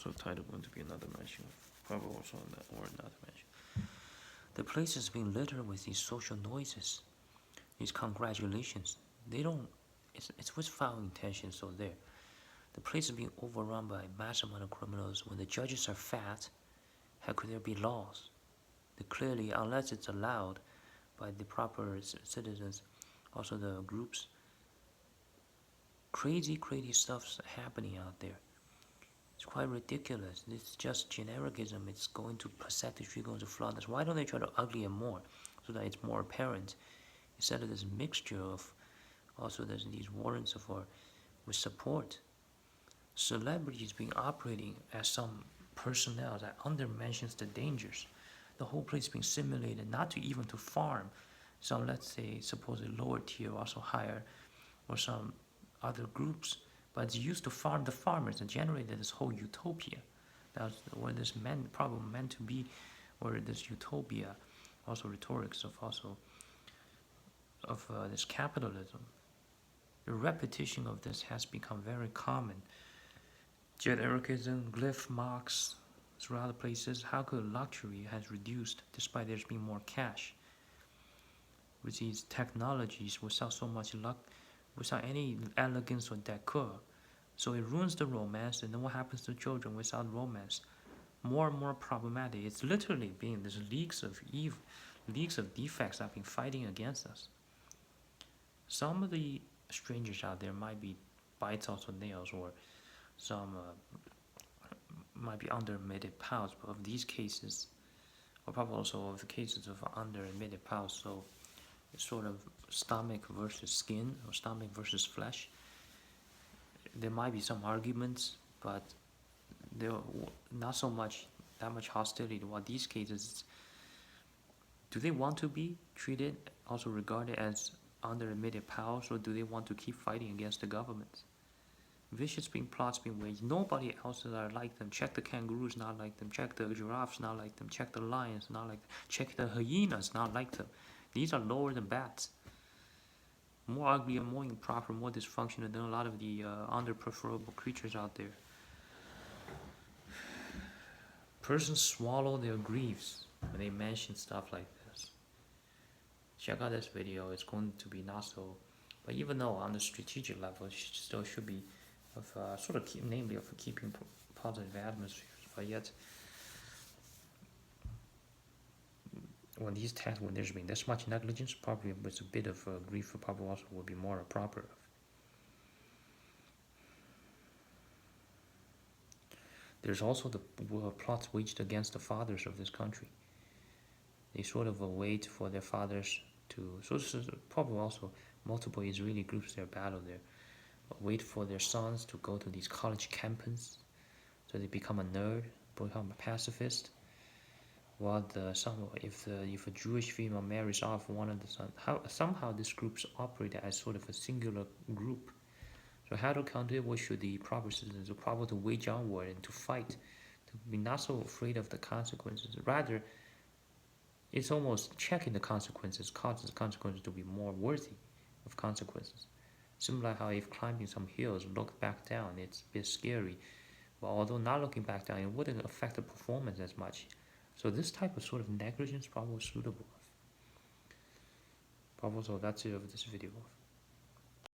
also title going to be another mention. Probably also or another mention. The place is being littered with these social noises, these congratulations. They don't. It's with foul intention. So there, the place is being overrun by a mass amount of criminals. When the judges are fat, how could there be laws? They clearly, unless it's allowed by the proper citizens, also the groups. Crazy stuff's happening out there. It's quite ridiculous. It's just genericism. It's going to percentage, going to flawless. Why don't they try to ugly it more so that it's more apparent instead of this mixture of also there's these warrants for with support. Celebrities being operating as some personnel that undermentions the dangers. The whole place being simulated not to even to farm some, let's say, supposedly lower tier, also higher, or some other groups, but it's used to farm the farmers and generated this whole utopia. That's where this problem meant to be, or this utopia, also rhetorics of this capitalism. The repetition of this has become very common. Genericism, glyph marks throughout the places. How could luxury has reduced despite there's been more cash? With these technologies, without so much luck, without any elegance or decor. So it ruins the romance, and then what happens to children without romance? More and more problematic. It's literally being these leagues of evil, leagues of defects that have been fighting against us. Some of the strangers out there might be bites also nails, or some might be under-admitted pals, but of these cases, or probably also of the cases of under-admitted pals, so it's sort of stomach versus skin, or stomach versus flesh. There might be some arguments, but there not so much that much hostility. While these cases, do they want to be treated, also regarded as under-admitted pals, or do they want to keep fighting against the government? Vicious being plots being waged. Nobody else are like them. Check the kangaroos, not like them. Check the giraffes, not like them. Check the lions, not like them. Check the hyenas, not like them. These are lower than bats. More ugly, more improper, more dysfunctional than a lot of the underpreferable creatures out there. Persons swallow their griefs when they mention stuff like this. Check out this video. It's going to be not so, but even though on the strategic level, it still should be of namely of keeping positive atmospheres, but yet when there's been this much negligence, probably with a bit of grief, probably also would be more appropriate. There's also the plots waged against the fathers of this country. They sort of wait for their fathers to. So this is probably also multiple Israeli groups that battle there. Wait for their sons to go to these college campuses, so they become a nerd, become a pacifist. While if a Jewish female marries off one of the sons, somehow these groups operate as sort of a singular group. So how to counter it? What should the proper citizens do? Probably to wage war and to fight, to be not so afraid of the consequences. Rather, it's almost checking the consequences, causes the consequences to be more worthy of consequences. Similar how if climbing some hills, look back down, it's a bit scary. But although not looking back down, it wouldn't affect the performance as much. So this type of sort of negligence probably suitable. Probably so that's it of this video.